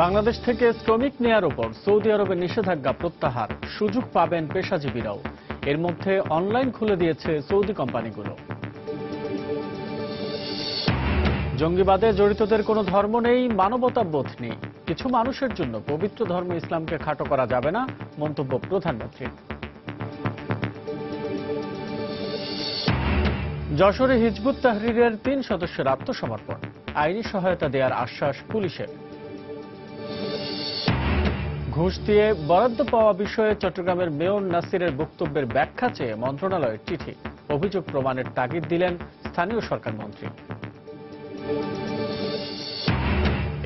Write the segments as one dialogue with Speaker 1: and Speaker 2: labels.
Speaker 1: বাংলাদেশ থেকে শ্রমিক নেয়ার উপর সৌদি আরবের নিষেধাজ্ঞা প্রত্যাহার, সুযোগ পাবেন পেশাজীবীরাও। এর মধ্যে অনলাইন খুলে দিয়েছে সৌদি কোম্পানিগুলো। জঙ্গিবাদে জড়িতদের কোনো ধর্ম নেই, মানবতাবোধ নেই। কিছু মানুষের জন্য পবিত্র ধর্ম ইসলামকে খাটো করা যাবে না, মন্তব্য প্রধানমন্ত্রী। যশোরে হিজবুত তাহরিরের ৩ সদস্যের আত্মসমর্পণ, আইনি সহায়তা দেওয়ার আশ্বাস পুলিশের। ঘুষ দিয়ে বরাদ্দ পাওয়া বিষয়ে চট্টগ্রামের মেয়র নাসিরের বক্তব্যের ব্যাখ্যা চেয়ে মন্ত্রণালয়ের চিঠি, অভিযোগ প্রমাণের তাগিদ দিলেন স্থানীয় সরকার মন্ত্রী।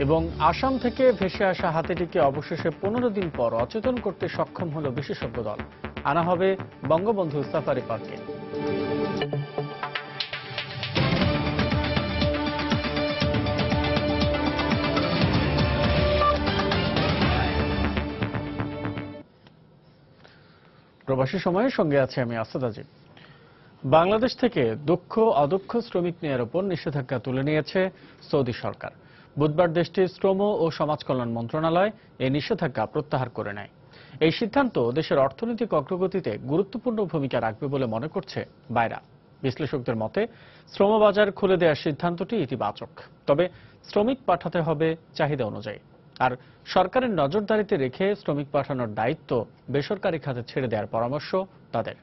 Speaker 1: এবং আসাম থেকে ভেসে আসা হাতিটিকে অবশেষে 15 দিন পর অচেতন করতে সক্ষম হল বিশেষজ্ঞ দল। আনা হবে বঙ্গবন্ধু সাফারি পার্কে। প্রবাসী সময়ের সঙ্গে আছে আমি আসাদ আজিব। বাংলাদেশ থেকে দক্ষ অদক্ষ শ্রমিক নেয়ার উপর নিষেধাজ্ঞা তুলে নিয়েছে সৌদি সরকার। বুধবার দেশটির শ্রম ও সমাজ কল্যাণ মন্ত্রণালয় এই নিষেধাজ্ঞা প্রত্যাহার করে নেয়। এই সিদ্ধান্ত দেশের অর্থনৈতিক অগ্রগতিতে গুরুত্বপূর্ণ ভূমিকা রাখবে বলে মনে করছে বাইরা। বিশ্লেষকদের মতে শ্রমবাজার খুলে দেওয়ার সিদ্ধান্তটি ইতিবাচক, তবে শ্রমিক পাঠাতে হবে চাহিদা অনুযায়ী। আর সরকারের নজরদারিতে রেখে শ্রমিক পাঠানোর দায়িত্ব বেসরকারি খাতে ছেড়ে দেওয়ার পরামর্শ তাদের।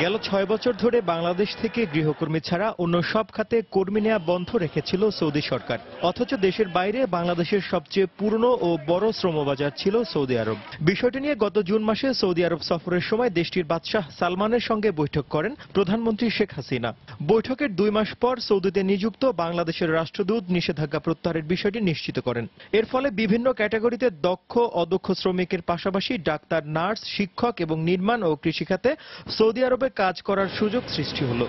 Speaker 2: গেল 6 বছর ধরে বাংলাদেশ থেকে গৃহকর্মী ছাড়া অন্য সব খাতে কর্মী নেওয়া বন্ধ রেখেছিল সৌদি সরকার। অথচ দেশের বাইরে বাংলাদেশের সবচেয়ে পুরনো ও বড় শ্রমবাজার ছিল সৌদি আরব। বিষয়টি নিয়ে গত জুন মাসে সৌদি আরব সফরের সময় দেশটির বাদশাহ সালমানের সঙ্গে বৈঠক করেন প্রধানমন্ত্রী শেখ হাসিনা। বৈঠকের 2 মাস পর সৌদিতে নিযুক্ত বাংলাদেশের রাষ্ট্রদূত নিষেধাজ্ঞা প্রত্যাহারের বিষয়টি নিশ্চিত করেন। এর ফলে বিভিন্ন ক্যাটাগরিতে দক্ষ অদক্ষ শ্রমিকের পাশাপাশি ডাক্তার, নার্স, শিক্ষক এবং নির্মাণ ও কৃষিখাতে সৌদি আরবে কাজ করার সুযোগ সৃষ্টি হলো।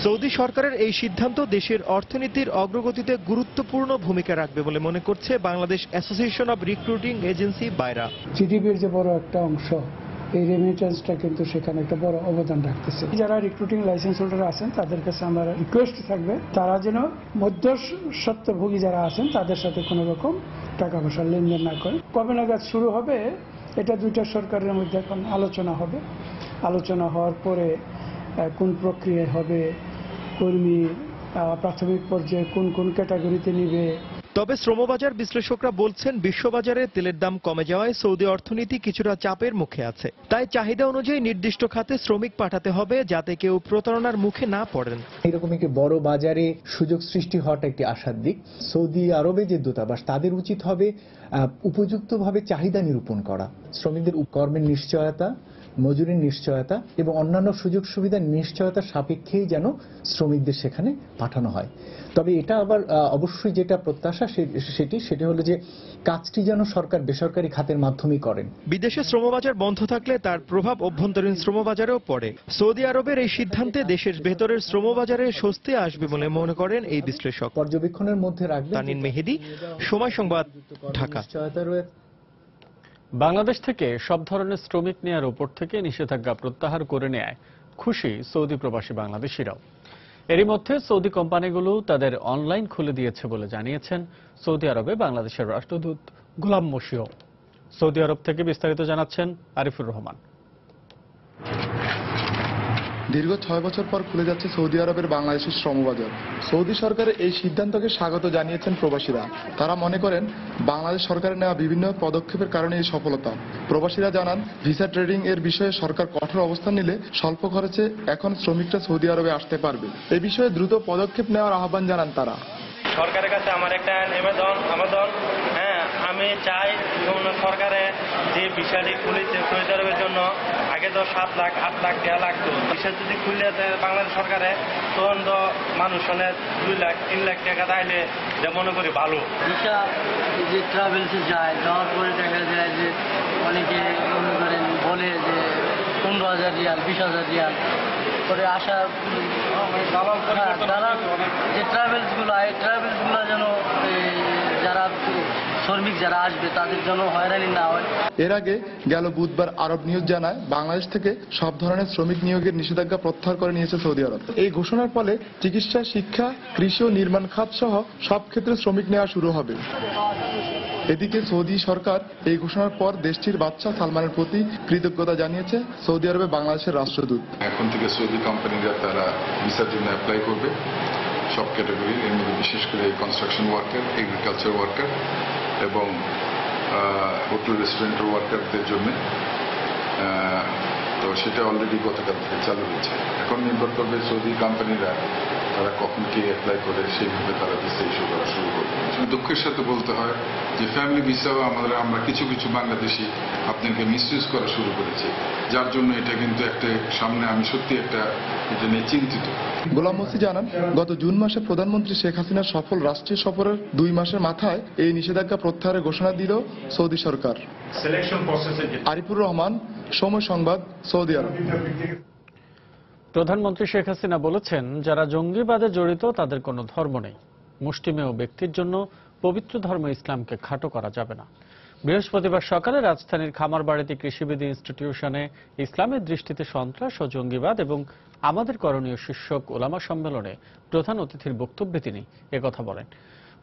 Speaker 2: সৌদি সরকারের এই সিদ্ধান্ত দেশের অর্থনীতির অগ্রগতিতে গুরুত্বপূর্ণ ভূমিকা রাখবে বলে মনে করছে Bangladesh association of recruiting agency বাইরা।
Speaker 3: জিডিপির যে বড় একটা অংশ, এই রেমিটেন্সটা কিন্তু সেখানে একটা বড় অবদান রাখতেছে। যারা রিক্রুটিং লাইসেন্স হোল্ডার আছেন তাদের কাছে আমার রিকোয়েস্ট থাকবে, তারা যেন মধ্যস্বত্বভোগী যারা আছেন তাদের সাথে কোনো রকম টাকা পয়সার লেনদেন না করে। কবে নাগাদ শুরু হবে এটা দুইটা সরকারের মধ্যে এখন আলোচনা হবে। আলোচনা হওয়ার পরে কোন প্রক্রিয়া হবে, কর্মী প্রাথমিক পর্যায়ে কোন কোন ক্যাটাগরিতে নিবে।
Speaker 2: তবে শ্রমবাজার বিশ্লেষকরা বলছেন বিশ্ববাজারে তেলের দাম কমে যাওয়ায় সৌদি অর্থনীতি কিছুটা চাপের মুখে আছে। তাই চাহিদা অনুযায়ী নির্দিষ্ট খাতে শ্রমিক পাঠাতে হবে যাতে কেউ প্রতারণার মুখে না পড়েন।
Speaker 4: এরকম একটি বড় বাজারে সুযোগ সৃষ্টি হওয়াটা একটি আশার দিক। সৌদি আরবে যে দূতাবাস তাদের উচিত হবে উপযুক্তভাবে চাহিদা নিরূপণ করা, শ্রমিকদের কর্মের নিশ্চয়তা, মজুরির নিশ্চয়তা এবং অন্যান্য সুযোগ সুবিধার নিশ্চয়তা সাপেক্ষেই যেন শ্রমিকদের সেখানে পাঠানো হয়। তবে এটা আবার অবশ্যই যেটা প্রত্যাশা সেটি হলো যে কাজটি যেন সরকার বেসরকারি খাতের মাধ্যমেই করেন।
Speaker 2: বিদেশে শ্রমবাজার বন্ধ থাকলে তার প্রভাব অভ্যন্তরীণ শ্রমবাজারেও পড়ে। সৌদি আরবের এই সিদ্ধান্তে দেশের ভেতরের শ্রমবাজারে স্বস্তি আসবে বলে মনে করেন এই বিশ্লেষক।
Speaker 4: পর্যবেক্ষণের মধ্যে রাখবেন।
Speaker 2: তানিন মেহেদি, সময় সংবাদ, ঢাকা।
Speaker 1: বাংলাদেশ থেকে সব ধরনের শ্রমিক নেয়ার উপর থেকে নিষেধাজ্ঞা প্রত্যাহার করে নেয় খুশি সৌদি প্রবাসী বাংলাদেশিরাও। এরই মধ্যে সৌদি কোম্পানিগুলো তাদের অনলাইন খুলে দিয়েছে বলে জানিয়েছেন সৌদি আরবে বাংলাদেশের রাষ্ট্রদূত গোলাম মশিও। সৌদি আরব থেকে বিস্তারিত জানাচ্ছেন আরিফুর রহমান।
Speaker 5: দীর্ঘ 6 বছর পর খুলে যাচ্ছে সৌদি আরবের বাংলাদেশের শ্রমবাজার। সৌদি সরকারের এই সিদ্ধান্তকে স্বাগত জানিয়েছেন প্রবাসীরা। তারা মনে করেন বাংলাদেশ সরকারের নেওয়া বিভিন্ন পদক্ষেপের কারণে এই সফলতা। প্রবাসীরা জানান, ভিসা ট্রেডিং এর বিষয়ে সরকার কঠোর অবস্থান নিলে স্বল্প খরচে এখন শ্রমিকরা সৌদি আরবে আসতে পারবে। এ বিষয়ে দ্রুত পদক্ষেপ নেওয়ার আহ্বান জানান তারা।
Speaker 6: সরকারের কাছে আমার একটা আবেদন, আমি চাই সরকারে যে বিষয়টি খুলেছে সৌদি আরবের জন্য, আগে তো 7 লাখ 8 লাখ টাকা লাগতো, বিষয় যদি খুলে বাংলাদেশ সরকারে তখন তো মানুষ 2 লাখ 3 লাখ টাকা তাইলে যে মনে করি ভালো।
Speaker 7: ভিসা যে ট্রাভেলসে যায়, যাওয়ার পরে দেখা যায় যে অনেকে মনে করেন বলে যে 15,000 রিয়াল 20,000 রিয়াল করে আসা। যারা যে ট্রাভেলসগুলো যেন যারা শ্রমিক যারা আসবে তাদের জন্য হয়রানি না হয়।
Speaker 5: এর আগে গেল বুধবার আরব নিউজ জানায় বাংলাদেশ থেকে সব ধরনের শ্রমিক নিয়োগের নিষেধাজ্ঞা প্রত্যাহার করে নিয়েছে সৌদি আরব। এই ঘোষণার ফলে চিকিৎসা, শিক্ষা, কৃষি ও নির্মাণ খাত সহ সব ক্ষেত্রে শ্রমিক নেওয়া শুরু হবে। এদিকে সৌদি সরকার এই ঘোষণার পর দেশটির বাদশা সালমানের প্রতি কৃতজ্ঞতা জানিয়েছে সৌদি আরবে বাংলাদেশের রাষ্ট্রদূত।
Speaker 8: এখন থেকে সৌদি কোম্পানিরা তারা ভিসার জন্য অ্যাপ্লাই করবে সব ক্যাটাগরির, এর মধ্যে বিশেষ করে কনস্ট্রাকশন ওয়ার্কার, এগ্রিকালচার ওয়ার্কার এবং হোটেল রেস্টুরেন্টের ওয়ার্কারদের জন্য। তো সেটা অলরেডি গতকাল থেকে চালু হয়েছে। এখন নির্ভর করবে সৌদি কোম্পানিরা তারা কখন কি অ্যাপ্লাই করে সেইভাবে তারা ভিসা ইস্যু করা শুরু করবে। দুঃখের সাথে বলতে হয় যে ফ্যামিলি ভিসাও আমরা কিছু কিছু বাংলাদেশি আপনাকে মিসইউজ করা শুরু করেছি, যার জন্য এটা কিন্তু একটা সামনে আমি সত্যি এটা নিয়ে চিন্তিত।
Speaker 5: গোলাম মসি জানান, গত জুন মাসে প্রধানমন্ত্রী শেখ হাসিনার সফল রাষ্ট্রীয় সফরের 2 মাসের মাথায় এই নিষেধাজ্ঞা প্রত্যাহারের ঘোষণা দিল সৌদি সরকার। আরিফুর রহমান, সময় সংবাদ, সৌদি আরব।
Speaker 1: প্রধানমন্ত্রী শেখ হাসিনা বলেছেন, যারা জঙ্গিবাদে জড়িত তাদের কোনো ধর্ম নেই। মুষ্টিমেয় ব্যক্তির জন্য পবিত্র ধর্ম ইসলামকে খাটো করা যাবে না। বৃহস্পতিবার সকালে রাজধানীর খামারবাড়িতে কৃষিবিধি ইনস্টিটিউশনে ইসলামের দৃষ্টিতে সন্ত্রাস ও জঙ্গিবাদ এবং আমাদের করণীয় শীর্ষক ওলামা সম্মেলনে প্রধান অতিথির বক্তব্যে তিনি একথা বলেন।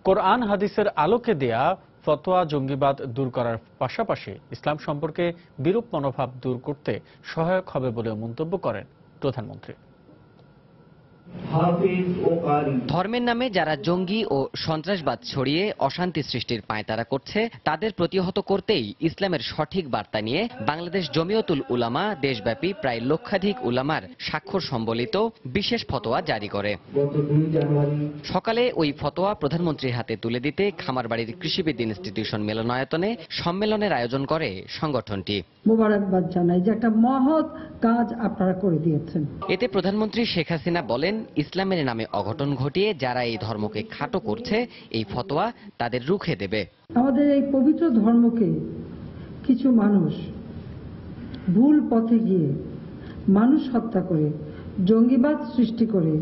Speaker 1: কোরআন হাদিসের আলোকে দেয়া ফতোয়া জঙ্গিবাদ দূর করার পাশাপাশি ইসলাম সম্পর্কে বিরূপ মনোভাব দূর করতে সহায়ক হবে বলেও মন্তব্য করেন প্রধানমন্ত্রী।
Speaker 9: ধর্মের নামে যারা জঙ্গি ও সন্ত্রাসবাদ ছড়িয়ে অশান্তি সৃষ্টির পায়তারা করছে তাদের প্রতিহত করতেই ইসলামের সঠিক বার্তা নিয়ে বাংলাদেশ জমিয়তুল উলামা দেশব্যাপী প্রায় লক্ষাধিক উলামার স্বাক্ষর সম্বলিত বিশেষ ফতোয়া জারি করে। সকালে ওই ফতোয়া প্রধানমন্ত্রীর হাতে তুলে দিতে খামারবাড়ির কৃষিবিদ ইনস্টিটিউশন মিলনায়তনে সম্মেলনের আয়োজন করে সংগঠনটি।
Speaker 10: মোবারকবাদ জানাই যে একটা মহৎ কাজ আপনারা করে দিয়েছেন।
Speaker 9: এতে প্রধানমন্ত্রী শেখ হাসিনা বলেন, ইসলামের নামে অঘটন ঘটিয়ে যারা এই ধর্মকে খাটো করছে এই ফতোয়া তাদের রুখে দেবে।
Speaker 10: আমাদের এই পবিত্র ধর্মকে কিছু মানুষ ভুল পথে গিয়ে মানুষ হত্যা করে জঙ্গিবাদ সৃষ্টি করে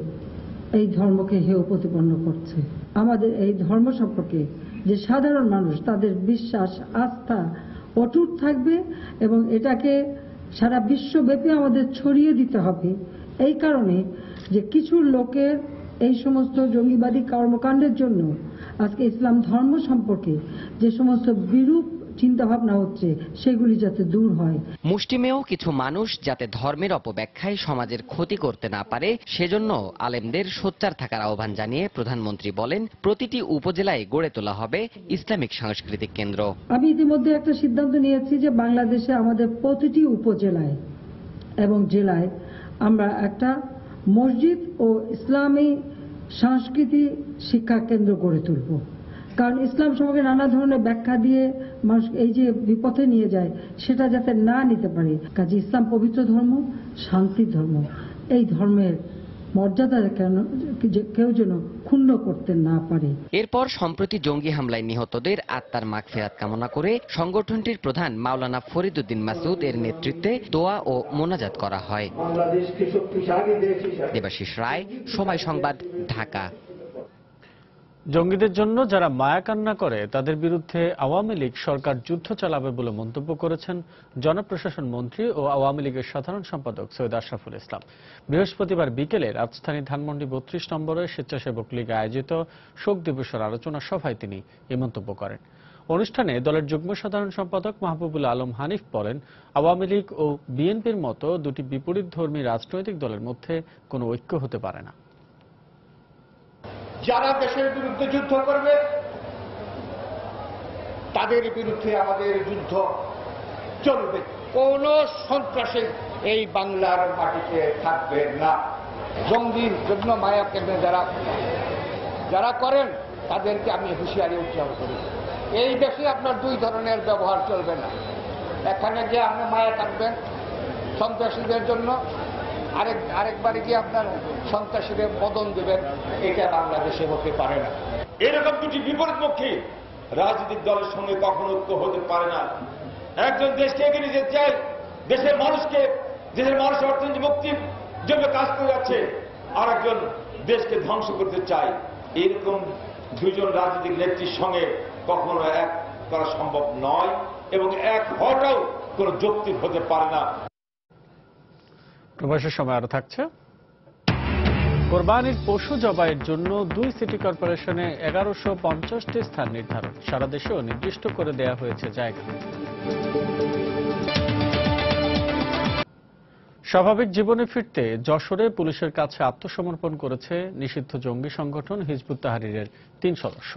Speaker 10: এই ধর্মকে হেয় প্রতিপন্ন করছে। আমাদের এই ধর্ম সম্পর্কে যে সাধারণ মানুষ তাদের বিশ্বাস আস্থা অটুট থাকবে এবং এটাকে সারা বিশ্বব্যাপী আমাদের ছড়িয়ে দিতে হবে। এই কারণে যে কিছু লোকের এই সমস্ত জঙ্গিবাদী কর্মকাণ্ডের জন্য আজকে ইসলাম ধর্ম সম্পর্কে যে সমস্ত বিরূপ চিন্তাভাবনা হচ্ছে সেগুলি যাতে দূর হয়।
Speaker 9: মুষ্টিমেয় কিছু মানুষ যাতে ধর্মের অপব্যাখ্যায় সমাজের ক্ষতি করতে না পারে সেজন্য আলেমদের সোচ্চার থাকার আহ্বান জানিয়ে প্রধানমন্ত্রী বলেন, প্রতিটি উপজেলায় গড়ে তোলা হবে ইসলামিক সাংস্কৃতিক কেন্দ্র।
Speaker 10: আমি ইতিমধ্যে একটা সিদ্ধান্ত নিয়েছি যে বাংলাদেশে আমাদের প্রতিটি উপজেলায় এবং জেলায় আমরা একটা মসজিদ ও ইসলামী সংস্কৃতি শিক্ষা কেন্দ্র গড়ে তুলব। কারণ ইসলাম সম্পর্কে নানা ধরনের ব্যাখ্যা দিয়ে মানুষ এই যে বিপথে নিয়ে যায় সেটা যাতে না নিতে পারে। কাজে ইসলাম পবিত্র ধর্ম, শান্তির ধর্ম। এই ধর্মের মর্যাদা কেউ যেন ক্ষুণ্ণ করতে না পারে।
Speaker 9: এরপর সম্প্রতি জঙ্গি হামলায় নিহতদের আত্মার মাগফিরাত কামনা করে সংগঠনটির প্রধান মাওলানা ফরিদউদ্দিন মাসুদ এর নেতৃত্বে দোয়া ও মোনাজাত করা হয়। দেবাশিস রায়, সময় সংবাদ, ঢাকা।
Speaker 1: জঙ্গিদের জন্য যারা মায়া কান্না করে তাদের বিরুদ্ধে আওয়ামী লীগ সরকার যুদ্ধ চালাবে বলে মন্তব্য করেছেন জনপ্রশাসন মন্ত্রী ও আওয়ামী লীগের সাধারণ সম্পাদক সৈয়দ আশরাফুল ইসলাম। বৃহস্পতিবার বিকেলে রাজধানী ধানমন্ডি 32 নম্বরে স্বেচ্ছাসেবক লীগ আয়োজিত শোক দিবসের আলোচনা সভায় তিনি এই মন্তব্য করেন। অনুষ্ঠানে দলের যুগ্ম সাধারণ সম্পাদক মাহবুবুল আলম হানিফ বলেন, আওয়ামী লীগ ও বিএনপির মতো দুটি বিপরীতধর্মী রাজনৈতিক দলের মধ্যে কোনো ঐক্য হতে পারে না।
Speaker 11: যারা দেশের বিরুদ্ধে যুদ্ধ করবে তাদের বিরুদ্ধে আমাদের যুদ্ধ চলবে। কোন সন্ত্রাসী এই বাংলার মাটিতে থাকবে না। জঙ্গির জন্য মায়া কেন্দ্রে যারা করেন তাদেরকে আমি হুঁশিয়ারি উচ্চারণ করি, এই দেশে আপনার দুই ধরনের ব্যবহার চলবে না। এখানে গিয়ে আপনি মায়া কাটবেন সন্ত্রাসীদের জন্য, আরেকবারে গিয়ে আপনার সন্ত্রাসীদের বদন দেবেন, এটা বাংলাদেশে হতে পারে না।
Speaker 12: এরকম দুটি বিপরীতমুখী রাজনৈতিক দলের সঙ্গে কখনো ঐক্য হতে পারে না। একজন দেশকে এগিয়ে নিয়ে যেতে চায়, দেশের মানুষ অর্থনীতি মুক্তির জন্য কাজ করে যাচ্ছে, আর একজন দেশকে ধ্বংস করতে চায়। এরকম দুইজন রাজনৈতিক নেত্রীর সঙ্গে কখনো এক করা সম্ভব নয় এবং এক হওয়াটাও কোনো যৌক্তিক হতে পারে না।
Speaker 1: প্রবাসের সময় আরো থাকছে, কোরবানির পশু জবাইয়ের জন্য 2 সিটি কর্পোরেশনে 1150টি স্থান নির্ধারণ, সারা দেশেও নির্দিষ্ট করে দেয়া হয়েছে জায়গা। স্বাভাবিক জীবনে ফিরতে যশোরে পুলিশের কাছে আত্মসমর্পণ করেছে নিষিদ্ধ জঙ্গি সংগঠন হিজবুত তাহরীরের 3 সদস্য।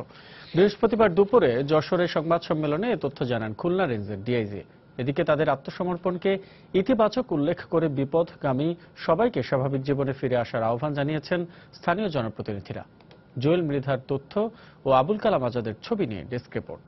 Speaker 1: বৃহস্পতিবার দুপুরে যশোরে সংবাদ সম্মেলনে এ তথ্য জানান খুলনা রেঞ্জের ডিআইজি। এদিকে তাদের আত্মসমর্পণকে ইতিবাচক উল্লেখ করে বিপথগামী সবাইকে স্বাভাবিক জীবনে ফিরে আসার আহ্বান জানিয়েছেন স্থানীয় জনপ্রতিনিধিরা। জুয়েল মৃধার তথ্য ও আবুল কালাম আজাদের ছবি নিয়ে ডেস্ক রিপোর্ট।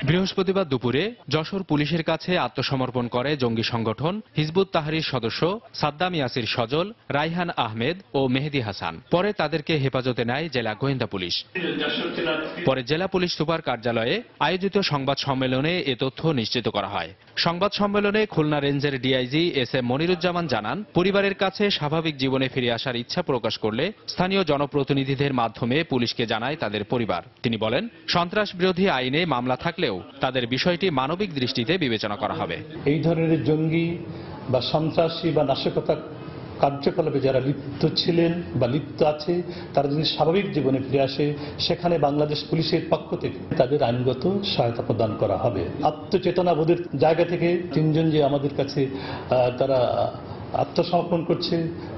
Speaker 13: বৃহস্পতিবার দুপুরে যশোর পুলিশের কাছে আত্মসমর্পণ করে জঙ্গি সংগঠন হিজবুত তাহরীর সদস্য সাদ্দাম ইয়াসির সজল, রাইহান আহমেদ ও মেহেদি হাসান। পরে তাদেরকে হেফাজতে নেয় জেলা গোয়েন্দা পুলিশ। পরে জেলা পুলিশ সুপার কার্যালয়ে আয়োজিত সংবাদ সম্মেলনে এ তথ্য নিশ্চিত করা হয়। সংবাদ সম্মেলনে খুলনা রেঞ্জের ডিআইজি এস এম মনিরুজ্জামান জানান, পরিবারের কাছে স্বাভাবিক জীবনে ফিরে আসার ইচ্ছা প্রকাশ করলে স্থানীয় জনপ্রতিনিধিদের মাধ্যমে পুলিশকে জানায় তাদের পরিবার। তিনি বলেন, সন্ত্রাস বিরোধী আইনে মামলা থাকলেও তাদের বিষয়টি মানবিক দৃষ্টিতে বিবেচনা করা হবে।
Speaker 14: এই ধরনের জঙ্গি বা সন্ত্রাসী বা নাশকতা কার্যকলাপে যারা লিপ্ত ছিলেন বা লিপ্ত আছে তারা যদি স্বাভাবিক জীবনে ফিরে আসে, সেখানে বাংলাদেশ পুলিশের পক্ষ থেকে তাদের আইনগত সহায়তা প্রদান করা হবে। আত্মচেতনাবোধের জায়গা থেকে 3 জন যে আমাদের কাছে তারা আত্মসমর্পণ করছে,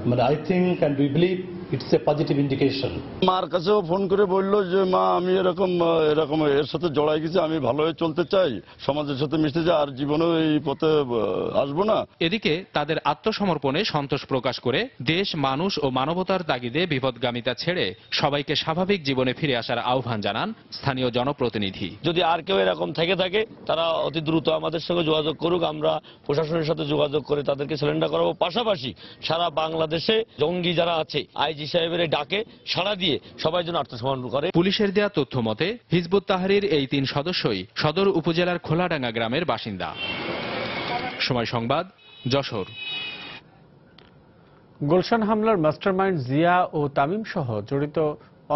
Speaker 14: মানে I think and we believe it's a positive indication.
Speaker 15: মার কাছেও ফোন করে বললো যে মা আমি এরকম এর সাথে জড়াই গেছি, আমি ভালোভাবে চলতে চাই, সমাজের সাথে মিশতে চাই, আর জীবনেও এই পথে আসবো না।
Speaker 13: এদিকে তাদের আত্মসমর্পণে সন্তোষ প্রকাশ করে দেশ, মানুষ ও মানবতার তাগিদে বিপদগামিতা ছেড়ে সবাইকে স্বাভাবিক জীবনে ফিরে আসার আহ্বান জানান স্থানীয় জনপ্রতিনিধি।
Speaker 15: যদি আর কেউ এরকম থেকে থাকে তারা অতি দ্রুত আমাদের সঙ্গে যোগাযোগ করুক, আমরা প্রশাসনের সাথে যোগাযোগ করে তাদেরকে সারেন্ডার করাবো। পাশাপাশি সারা বাংলাদেশে জঙ্গি যারা আছে আইজি সাহেবের ডাকে সাড়া দিয়ে সবাই যেন আত্মসমর্পণ করে।
Speaker 13: পুলিশের দেয়া তথ্য মতে হিজবুত তাহরীর এই 3 সদস্যই সদর উপজেলার খোলাডাঙ্গা গ্রামের বাসিন্দা। সময় সংবাদ, যশোর।
Speaker 1: গুলশান হামলার মাস্টারমাইন্ড জিয়া ও তামিম সহ জড়িত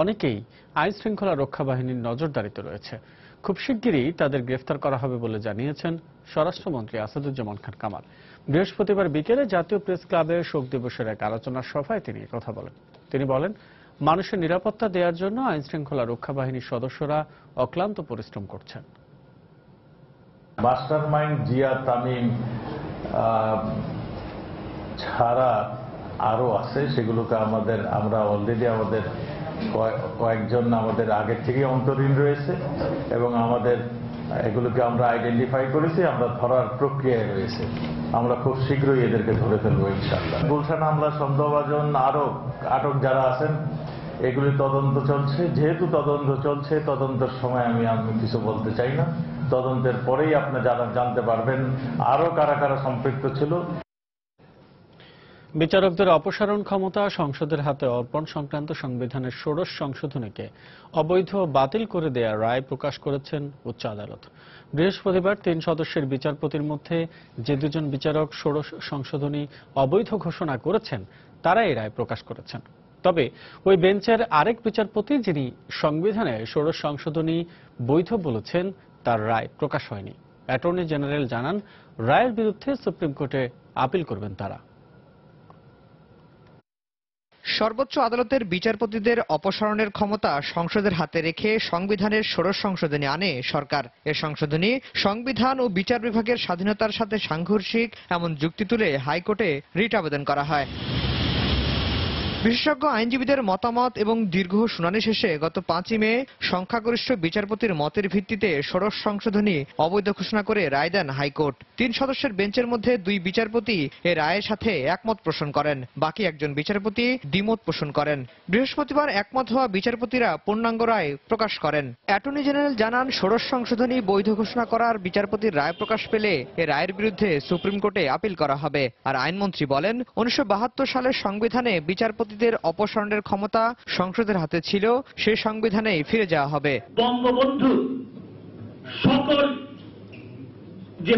Speaker 1: অনেকেই আইন শৃঙ্খলা রক্ষা বাহিনীর নজরদারিতে রয়েছে। খুব শিগগিরই তাদের গ্রেফতার করা হবে বলে জানিয়েছেন স্বরাষ্ট্রমন্ত্রী আসাদুজ্জামান খান কামাল। বৃহস্পতিবার বিকেলে জাতীয় প্রেস ক্লাবে শোক দিবসের এক আলোচনা সভায় তিনি কথা বলেন। তিনি বলেন, মানুষের নিরাপত্তা দেওয়ার জন্য আইন শৃঙ্খলা রক্ষা বাহিনীর সদস্যরা অক্লান্ত পরিশ্রম করছেন।
Speaker 16: মাস্টারমাইন্ড জিয়া তামিম ছাড়া আরো আছে, সেগুলোকে আমরা অলরেডি আমাদের কয়েকজন আমাদের আগের থেকে অন্তরীণ রয়েছে এবং আমাদের এগুলোকে আমরা আইডেন্টিফাই করেছি, আমরা ধরার প্রক্রিয়ায় রয়েছে। আমরা খুব শীঘ্রই এদেরকে ধরে ফেলবো ইনশাআল্লাহ। গুলশান হামলা সন্দেহভাজন আরো আটক যারা আছেন, এগুলি তদন্ত চলছে। যেহেতু তদন্ত চলছে, তদন্তের সময় আমি কিছু বলতে চাই না। তদন্তের পরেই আপনি জানতে পারবেন আরো কারা কারা সম্পৃক্ত ছিল।
Speaker 1: বিচারকদের অপসারণ ক্ষমতা সংসদের হাতে অর্পণ সংক্রান্ত সংবিধানের 16 সংশোধনীকে অবৈধ বাতিল করে দেওয়ার রায় প্রকাশ করেছেন উচ্চ আদালত। বৃহস্পতিবার 3 সদস্যের বিচারপতির মধ্যে যে 2 জন বিচারক 16 সংশোধনী অবৈধ ঘোষণা করেছেন, তারা এই রায় প্রকাশ করেছেন। তবে ওই বেঞ্চের আরেক বিচারপতি, যিনি সংবিধানে 16 সংশোধনী বৈধ বলেছেন, তার রায় প্রকাশ হয়নি। অ্যাটর্নি জেনারেল জানান, রায়ের বিরুদ্ধে সুপ্রিম কোর্টে আপিল করবেন তারা।
Speaker 17: সর্বোচ্চ আদালতের বিচারপতিদের অপসারণের ক্ষমতা সংসদের হাতে রেখে সংবিধানের 16 সংশোধনী আনে সরকার। এ সংশোধনী সংবিধান ও বিচার বিভাগের স্বাধীনতার সাথে সাংঘর্ষিক এমন যুক্তি তুলে হাইকোর্টে রিট আবেদন করা হয়। বিশেষজ্ঞ আইনজীবীদের মতামত এবং দীর্ঘ শুনানি শেষে গত 5 মে সংখ্যাগরিষ্ঠ বিচারপতির মতের ভিত্তিতে 16 সংশোধনী অবৈধ ঘোষণা করে রায় দেন হাইকোর্ট। 3 সদস্যের বেঞ্চের মধ্যে 2 বিচারপতি এ রায়ের সাথে একমত পোষণ করেন, বাকি একজন বিচারপতি দ্বিমত পোষণ করেন। বৃহস্পতিবার একমত হওয়া বিচারপতিরা পূর্ণাঙ্গ রায় প্রকাশ করেন। অ্যাটর্নি জেনারেল জানান, 16 সংশোধনী বৈধ ঘোষণা করার বিচারপতির রায় প্রকাশ পেলে এ রায়ের বিরুদ্ধে সুপ্রিম কোর্টে আপিল করা হবে। আর আইনমন্ত্রী বলেন, 1972 সালের সংবিধানে বিচারপতিদের অপসারণের ক্ষমতা সংসদের হাতে ছিল, সেই সংবিধানেই ফিরে যাওয়া হবে।
Speaker 18: বঙ্গবন্ধু সকল যে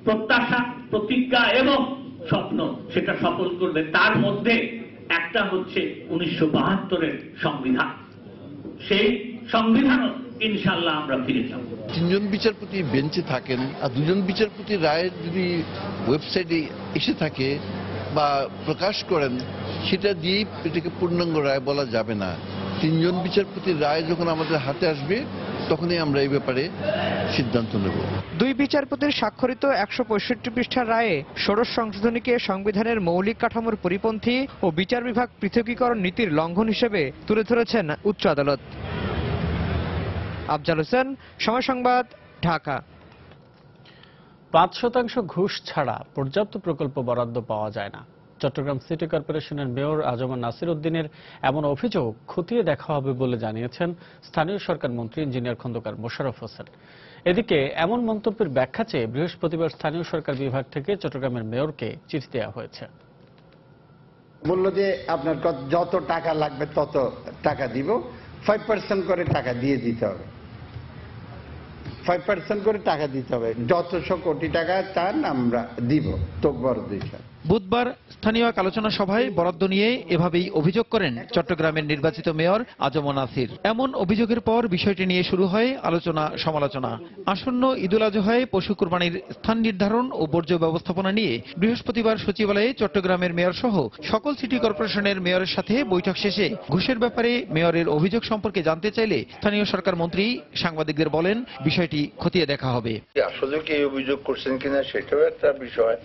Speaker 18: প্রত্যাশা, প্রতিজ্ঞা এবং স্বপ্ন, সেটা সফল করবে। তার মধ্যে একটা হচ্ছে 1972-এর সংবিধান। সেই সংবিধানও ইনশাল্লাহ আমরা ফিরে যাব।
Speaker 19: 3 জন বিচারপতি বেঞ্চে থাকেন আর 2 জন বিচারপতি রায়ের যদি ওয়েবসাইটে এসে থাকে বা প্রকাশ করেন, সেটা দিয়েই এটাকে পূর্ণাঙ্গ রায় বলা যাবে না। 3 জন বিচারপতির রায় যখন আমাদের হাতে আসবে তখনই আমরা এই ব্যাপারে সিদ্ধান্ত নেব।
Speaker 17: 2 বিচারপতির স্বাক্ষরিত 165 পৃষ্ঠার রায়ে ষোড়শ সংশোধনীকে সংবিধানের মৌলিক কাঠামোর পরিপন্থী ও বিচার বিভাগ পৃথকীকরণ নীতির লঙ্ঘন হিসেবে তুলে ধরেছেন উচ্চ আদালত। আফজাল হোসেন, সময় সংবাদ, ঢাকা।
Speaker 1: 5% ঘুষ ছাড়া পর্যাপ্ত প্রকল্প বরাদ্দ পাওয়া যায় না। চট্টগ্রাম সিটি কর্পোরেশনের মেয়র আজমান নাসির উদ্দিনের এমন অভিযোগ খতিয়ে দেখা হবে বলে জানিয়েছেন স্থানীয় সরকার মন্ত্রী ইঞ্জিনিয়ার খন্দকার মোশাররফ হোসেন। এদিকে এমন মন্তব্যের ব্যাখ্যা চেয়ে বৃহস্পতিবার স্থানীয় সরকার বিভাগ থেকে চট্টগ্রামের মেয়রকে চিঠি দেওয়া হয়েছে।
Speaker 20: বলল যে আপনার যত টাকা লাগবে তত টাকা দিব, 5% করে টাকা দিয়ে দিতে হবে, 5% করে টাকা দিতে হবে, যতশো কোটি টাকা চান আমরা দিব বরাদ্দ হিসাবে।
Speaker 21: বুধবার স্থানীয় এক আলোচনা সভায় বরাদ্দ নিয়ে এভাবেই অভিযোগ করেন চট্টগ্রামের নির্বাচিত মেয়র আজমান নাসির। এমন অভিযোগের পর বিষয়টি নিয়ে শুরু হয় আলোচনা সমালোচনা। আসন্ন ঈদুল আজহায় পশু কুরবানির স্থান নির্ধারণ ও বর্জ্য ব্যবস্থাপনা নিয়ে বৃহস্পতিবার সচিবালয়ে চট্টগ্রামের মেয়র সহ সকল সিটি কর্পোরেশনের মেয়রের সাথে বৈঠক শেষে ঘুষের ব্যাপারে মেয়রের অভিযোগ সম্পর্কে জানতে চাইলে স্থানীয় সরকার মন্ত্রী সাংবাদিকদের বলেন, বিষয়টি খতিয়ে দেখা হবে।
Speaker 22: আসলে কি অভিযোগ করছেন কিনা সেটাও একটা বিষয়।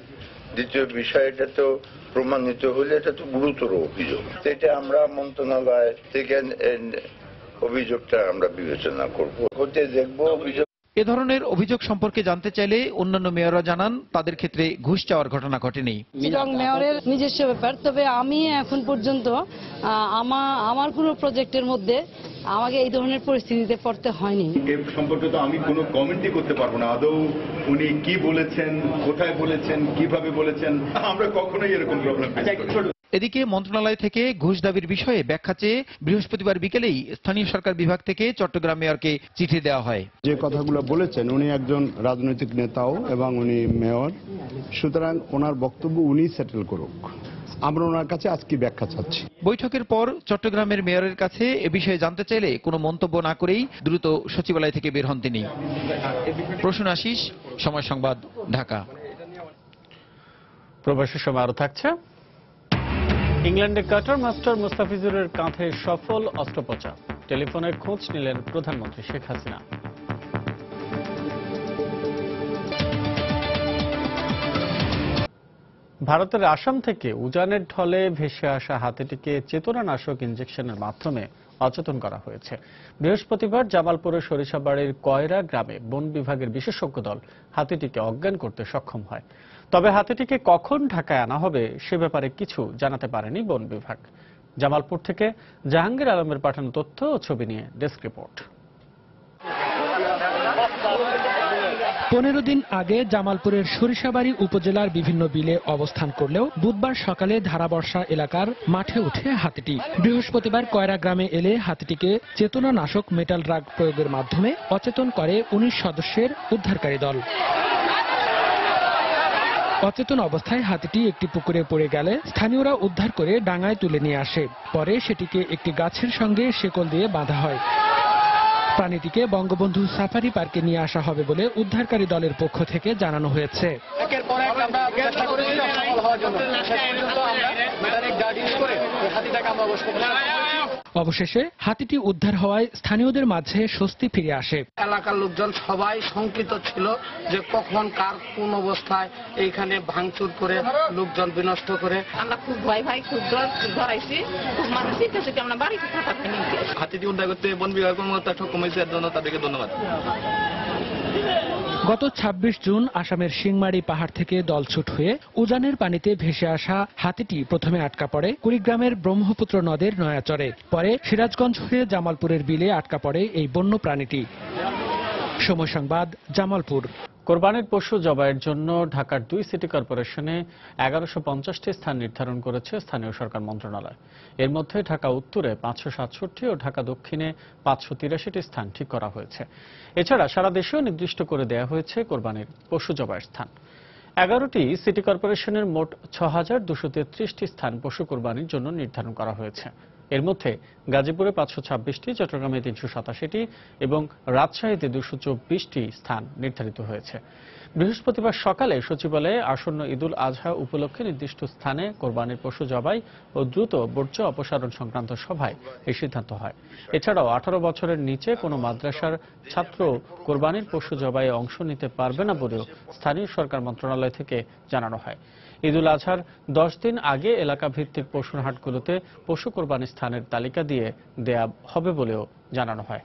Speaker 22: দ্বিতীয় বিষয়, এটা তো প্রমাণিত হলে এটা তো গুরুতর অভিযোগ। এটা আমরা মন্ত্রণালয় থেকে অভিযোগটা আমরা বিবেচনা করব, হতে দেখব। অভিযোগ
Speaker 21: এ ধরনের অভিযোগ সম্পর্কে জানতে চাইলে অন্যান্য মেয়ররা জানান তাদের ক্ষেত্রে ঘুষ চাওয়ার ঘটনা ঘটেনি।
Speaker 23: চিটং মেয়রের নিজস্ব ব্যাপার, তবে আমি এখন পর্যন্ত আমার কোনো প্রজেক্টের মধ্যে আমাকে এই ধরনের পরিস্থিতিতে পড়তে হয়নি।
Speaker 24: এর সম্পর্কে তো আমি কোনো কমেন্টই করতে পারবো না। আদৌ উনি কি বলেছেন, কোথায় বলেছেন, কিভাবে বলেছেন, আমরা কখনোই এরকম প্রবলেম ফেস করি।
Speaker 21: এদিকে মন্ত্রণালয় থেকে ঘুষ দাবির বিষয়ে ব্যাখ্যা চেয়ে বৃহস্পতিবার বিকেলেই স্থানীয় সরকার বিভাগ থেকে চট্টগ্রাম মেয়রকে চিঠি দেওয়া হয়।
Speaker 25: যে কথাগুলো বলেছেন, উনি একজন রাজনৈতিক নেতাও এবং উনি মেয়র, সুতরাং ওনার বক্তব্য উনি সেটেল করুক। আমরা ওনার কাছে আজকে ব্যাখ্যা চাচ্ছি।
Speaker 21: বৈঠকের পর চট্টগ্রামের মেয়রের কাছে এ বিষয়ে জানতে চাইলে কোনো মন্তব্য না করেই দ্রুত সচিবালয় থেকে বের হন তিনি। প্রসূন আশিস, সময় সংবাদ, ঢাকা।
Speaker 1: প্রবাসী সময় আরো থাকছে। ইংল্যান্ডে কাটার মাস্টার মুস্তাফিজুরের কাঁধে সফল অস্ত্রোপচার, টেলিফোনে খোঁজ নিলেন প্রধানমন্ত্রী শেখ হাসিনা। ভারতের আসাম থেকে উজানের ঢলে ভেসে আসা হাতিটিকে চেতনানাশক ইনজেকশনের মাধ্যমে অচেতন করা হয়েছে। বৃহস্পতিবার জামালপুরের সরিষাবাড়ির কয়রা গ্রামে বন বিভাগের বিশেষজ্ঞ দল হাতিটিকে অজ্ঞান করতে সক্ষম হয়। তবে হাতিটিকে কখন ঢাকায় আনা হবে সে ব্যাপারে কিছু জানাতে পারেনি বন বিভাগ। জামালপুর থেকে জাহাঙ্গীর আলমের পাঠানো তথ্য ও ছবি নিয়ে ডেস্ক রিপোর্ট।
Speaker 26: 15 দিন আগে জামালপুরের সরিষাবাড়ি উপজেলার বিভিন্ন বিলে অবস্থান করলেও বুধবার সকালে ধারাবর্ষা এলাকার মাঠে উঠে হাতিটি। বৃহস্পতিবার কয়রা গ্রামে এলে হাতিটিকে চেতনানাশক মেটাল ড্রাগ প্রয়োগের মাধ্যমে অচেতন করে 19 সদস্যের উদ্ধারকারী দল। অচেতন অবস্থায় হাতিটি একটি পুকুরে পড়ে গেলে স্থানীয়রা উদ্ধার করে ডাঙায় তুলে নিয়ে আসে। পরে সেটিকে একটি গাছের সঙ্গে শেকল দিয়ে বাঁধা হয়। প্রাণীটিকে বঙ্গবন্ধু সাফারি পার্কে নিয়ে আসা হবে বলে উদ্ধারকারী দলের পক্ষ থেকে জানানো হয়েছে। অবশেষে হাতিটি উদ্ধার হওয়ায় স্থানীয়দের মাঝে স্বস্তি ফিরে আসে।
Speaker 27: এলাকার লোকজন সবাই শঙ্কিত ছিল যে কখন কার কোন অবস্থায় এইখানে ভাঙচুর করে লোকজন বিনষ্ট করে।
Speaker 28: আমরা খুব ভয় খুব ধরাইছি, খুব মানসিক কাছে আমরা বাড়িতে থাকা পাইনি।
Speaker 27: হাতিটি উদ্ধার করতে বন বিভাগ কর্মকর্তা সক্ষম হয়েছে, এর জন্য তাদেরকে ধন্যবাদ।
Speaker 26: গত 26 জুন আসামের সিংমারি পাহাড় থেকে দলছুট হয়ে উজানের পানিতে ভেসে আসা হাতিটি প্রথমে আটকা পড়ে কুড়িগ্রামের ব্রহ্মপুত্র নদের নয়াচরে। পরে সিরাজগঞ্জ হয়ে জামালপুরের বিলে আটকা পড়ে এই বন্য প্রাণীটি। সময় সংবাদ, জামালপুর।
Speaker 1: কোরবানির পশু জবাইয়ের জন্য ঢাকার 2 সিটি কর্পোরেশনে 1150টি স্থান নির্ধারণ করেছে স্থানীয় সরকার মন্ত্রণালয়। এর মধ্যে ঢাকা উত্তরে 567 ও ঢাকা দক্ষিণে 583টি স্থান ঠিক করা হয়েছে। এছাড়া সারা দেশেও নির্দিষ্ট করে দেওয়া হয়েছে কোরবানির পশু জবাইয়ের স্থান। 11টি সিটি কর্পোরেশনের মোট 6233টি স্থান পশু কোরবানির জন্য নির্ধারণ করা হয়েছে। এর মধ্যে গাজীপুরে 526টি, চট্টগ্রামে 387টি এবং রাজশাহীতে 224টি স্থান নির্ধারিত হয়েছে। বৃহস্পতিবার সকালে সচিবালয়ে আসন্ন ঈদুল আজহা উপলক্ষে নির্দিষ্ট স্থানে কোরবানির পশু জবাই ও দ্রুত বর্জ্য অপসারণ সংক্রান্ত সভায় এই সিদ্ধান্ত হয়। এছাড়াও 18 বছরের নিচে কোনো মাদ্রাসার ছাত্র কোরবানির পশু জবাইয়ে অংশ নিতে পারবে না বলেও স্থানীয় সরকার মন্ত্রণালয় থেকে জানানো হয়। ঈদুল আজহার 10 দিন আগে এলাকা ভিত্তিক পশুর হাটগুলোতে পশু কোরবানির স্থানের তালিকা দিয়ে দেয়া হবে বলেও জানানো হয়।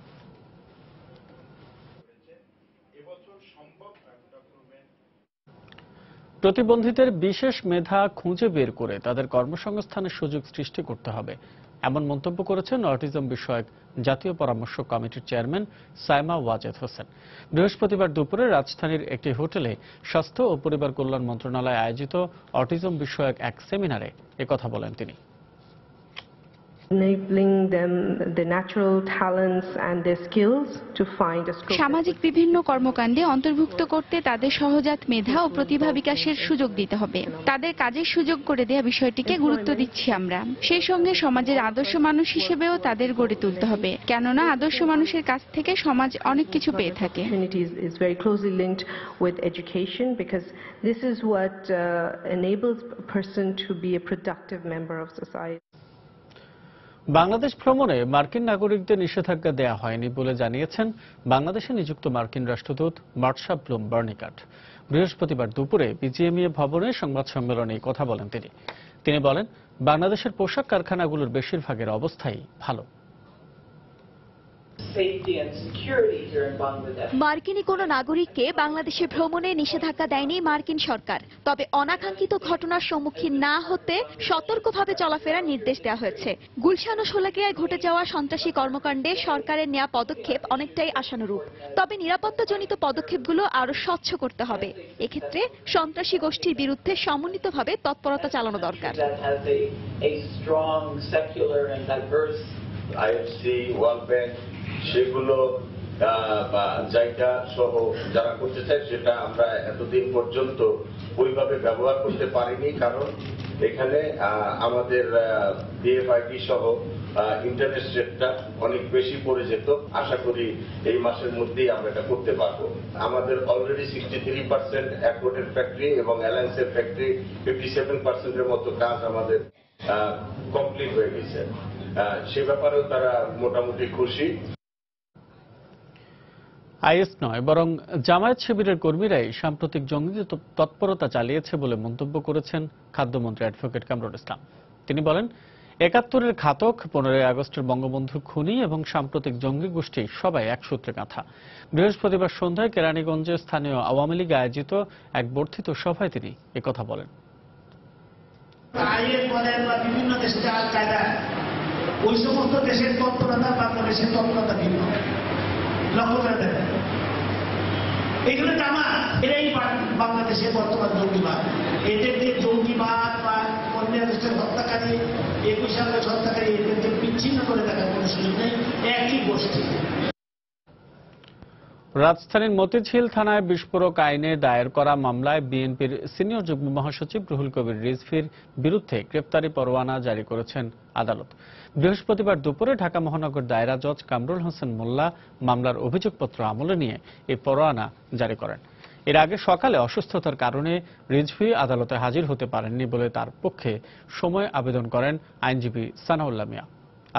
Speaker 1: প্রতিবন্ধীদের বিশেষ মেধা খুঁজে বের করে তাদের কর্মসংস্থানের সুযোগ সৃষ্টি করতে হবে, এমন মন্তব্য করেছেন অটিজম বিষয়ক জাতীয় পরামর্শ কমিটির চেয়ারম্যান সাইমা ওয়াজেদ হোসেন। বৃহস্পতিবার দুপুরে রাজধানীর একটি হোটেলে স্বাস্থ্য ও পরিবার কল্যাণ মন্ত্রণালয় আয়োজিত অটিজম বিষয়ক এক সেমিনারে একথা বলেন তিনি।
Speaker 2: সামাজিক বিভিন্ন কর্মকাণ্ডে অন্তর্ভুক্ত করতে তাদের সহজাত মেধা ও প্রতিভা বিকাশের সুযোগ দিতে হবে। তাদের কাজের সুযোগ করে দেওয়া বিষয়টিকে গুরুত্ব দিচ্ছি আমরা। সেই সঙ্গে সমাজের আদর্শ মানুষ হিসেবেও তাদের গড়ে তুলতে হবে, কেননা আদর্শ মানুষের কাছ থেকে সমাজ অনেক কিছু পেয়ে থাকে।
Speaker 1: বাংলাদেশ ভ্রমণে মার্কিন নাগরিকদের নিষেধাজ্ঞা দেয়া হয়নি বলে জানিয়েছেন বাংলাদেশে নিযুক্ত মার্কিন রাষ্ট্রদূত মার্শা ব্লুম বার্নিকাট। বৃহস্পতিবার দুপুরে বিজিএমইএ ভবনে সংবাদ সম্মেলনে কথা বলেন তিনি বলেন, বাংলাদেশের পোশাক কারখানাগুলোর বেশিরভাগের অবস্থাই ভালো।
Speaker 3: মার্কিনী কোনো নাগরিককে বাংলাদেশে ভ্রমণে নিষেধাজ্ঞা দেয়নি মার্কিন সরকার, তবে অনাকাঙ্ক্ষিত ঘটনার সম্মুখীন না হতে সতর্কভাবে চলাফেরার নির্দেশ দেওয়া হয়েছে। গুলশান ও শোলাকিয়ায় ঘটে যাওয়া সন্ত্রাসী কর্মকাণ্ডে সরকারের নেওয়া পদক্ষেপ অনেকটাই আশানুরূপ, তবে নিরাপত্তাজনিত পদক্ষেপগুলো আরো স্বচ্ছ করতে হবে। এক্ষেত্রে সন্ত্রাসী গোষ্ঠীর বিরুদ্ধে সমন্বিতভাবে তৎপরতা চালানো দরকার।
Speaker 4: সেগুলো জায়গা সহ যারা করতে চায় সেটা আমরা এতদিন পর্যন্ত ওইভাবে ব্যবহার করতে পারিনি, কারণ এখানে আমাদের ডিএফআইডি সহ ইন্টারেস্ট রেটটা অনেক বেশি পড়ে যেত। আশা করি এই মাসের মধ্যেই আমরা এটা করতে পারবো। আমাদের অলরেডি 63% এয়ারপোর্টের ফ্যাক্টরি এবং অ্যালায়েন্সের ফ্যাক্টরি 57%-এর মতো কাজ আমাদের কমপ্লিট হয়ে গেছে। সে ব্যাপারেও তারা মোটামুটি খুশি।
Speaker 1: আইএস নয় বরং জামায়াত শিবিরের কর্মীরাই সাম্প্রতিক জঙ্গি তৎপরতা চালিয়েছে বলে মন্তব্য করেছেন খাদ্যমন্ত্রী অ্যাডভোকেট কামরুল ইসলাম। তিনি বলেন, ৭১-এর ঘাতক, 15ই আগস্টের বঙ্গবন্ধুর খুনি এবং সাম্প্রতিক জঙ্গি গোষ্ঠী সবাই এক সূত্রে গাঁথা। বৃহস্পতিবার সন্ধ্যায় কেরানীগঞ্জে স্থানীয় আওয়ামী লীগ আয়োজিত এক বর্ধিত সভায় তিনি একথা বলেন।
Speaker 5: বিভিন্ন দেশে ওই সমস্ত দেশের তৎপরতা বাংলাদেশের তৎপরতা ভিন্ন। লক্ষ্য করে দেখেন, এগুলো জামাত, এরাই বাংলাদেশের বর্তমান জঙ্গিবাদ। এদের যে জঙ্গিবাদ বা অন্য দেশের হত্যাকারী, 21 সালের হত্যাকারী, এদেরকে বিচ্ছিন্ন করে দেখার কোন সুযোগ নেই, একই গোষ্ঠী।
Speaker 1: রাজধানীর মতিঝিল থানায় বিস্ফোরক আইনে দায়ের করা মামলায় বিএনপির সিনিয়র যুগ্ম মহাসচিব রুহুল কবির রিজভীর বিরুদ্ধে গ্রেপ্তারি পরোয়ানা জারি করেছেন আদালত। বৃহস্পতিবার দুপুরে ঢাকা মহানগর দায়রা জজ কামরুল হোসেন মোল্লা মামলার অভিযোগপত্র আমলে নিয়ে এই পরোয়ানা জারি করেন। এর আগে সকালে অসুস্থতার কারণে রিজভী আদালতে হাজির হতে পারেননি বলে তার পক্ষে সময় আবেদন করেন আইনজীবী সানাউল্লাহ মিয়া।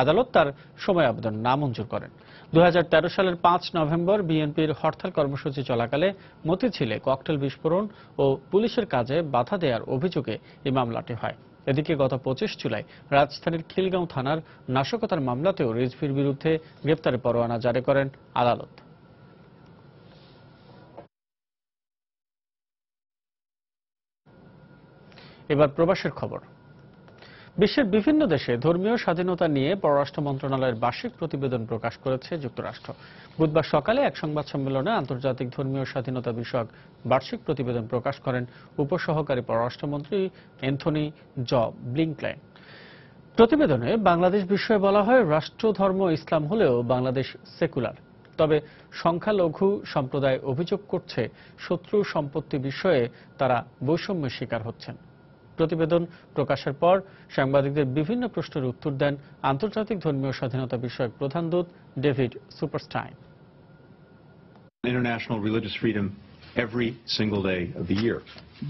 Speaker 1: আদালত তার সময় আবেদন নামঞ্জুর করেন। 2013 সালের 5 নভেম্বর বিএনপির হরতাল কর্মসূচি চলাকালে মতিঝিলে ককটেল বিস্ফোরণ ও পুলিশের কাজে বাধা দেওয়ার অভিযোগে এই মামলাটি হয়। এদিকে গত 25 জুলাই রাজধানীর খিলগাঁও থানার নাশকতার মামলাতেও রিজভীর বিরুদ্ধে গ্রেপ্তারি পরোয়ানা জারি করেন আদালত। এবার প্রবাসের খবর। বিশ্বের বিভিন্ন দেশে ধর্মীয় স্বাধীনতা নিয়ে পররাষ্ট্র মন্ত্রণালয়ের বার্ষিক প্রতিবেদন প্রকাশ করেছে যুক্তরাষ্ট্র। বুধবার সকালে এক সংবাদ সম্মেলনে আন্তর্জাতিক ধর্মীয় স্বাধীনতা বিষয়ক বার্ষিক প্রতিবেদন প্রকাশ করেন উপসহকারী পররাষ্ট্রমন্ত্রী অ্যান্থনি জ ব্লিংকেন। প্রতিবেদনে বাংলাদেশ বিষয়ে বলা হয়, রাষ্ট্র ধর্ম ইসলাম হলেও বাংলাদেশ সেকুলার। তবে সংখ্যালঘু সম্প্রদায় অভিযোগ করছে শত্রু সম্পত্তি বিষয়ে তারা বৈষম্যের শিকার হচ্ছেন। প্রতিবেদন প্রকাশের পর সাংবাদিকদের বিভিন্ন প্রশ্নের উত্তর দেন আন্তর্জাতিক ধর্মীয় স্বাধীনতা বিষয়ক প্রধান দূত David সুপারস্টাইন।
Speaker 6: International religious freedom every single day of the year.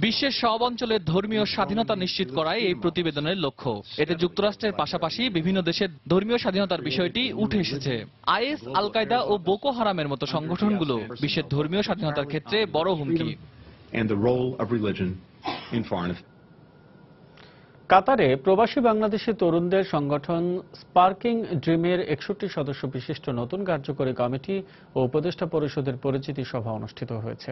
Speaker 7: বিশ্বের সব অঞ্চলের ধর্মীয় স্বাধীনতা নিশ্চিত করাই এই প্রতিবেদনের লক্ষ্য। এতে যুক্তরাষ্ট্রের পাশাপাশি বিভিন্ন দেশের ধর্মীয় স্বাধীনতার বিষয়টি উঠে এসেছে। আইএস, আল কায়দা ও বোকো হারামের মতো সংগঠনগুলো বিশ্বের ধর্মীয় স্বাধীনতার ক্ষেত্রে বড় হুমকি।
Speaker 6: And the role of religion in foreign affairs.
Speaker 1: কাতারে প্রবাসী বাংলাদেশি তরুণদের সংগঠন স্পার্কিং ড্রিমের 61 সদস্য বিশিষ্ট নতুন কার্যকরী কমিটি ও উপদেষ্টা পরিষদের পরিচিতি সভা অনুষ্ঠিত হয়েছে।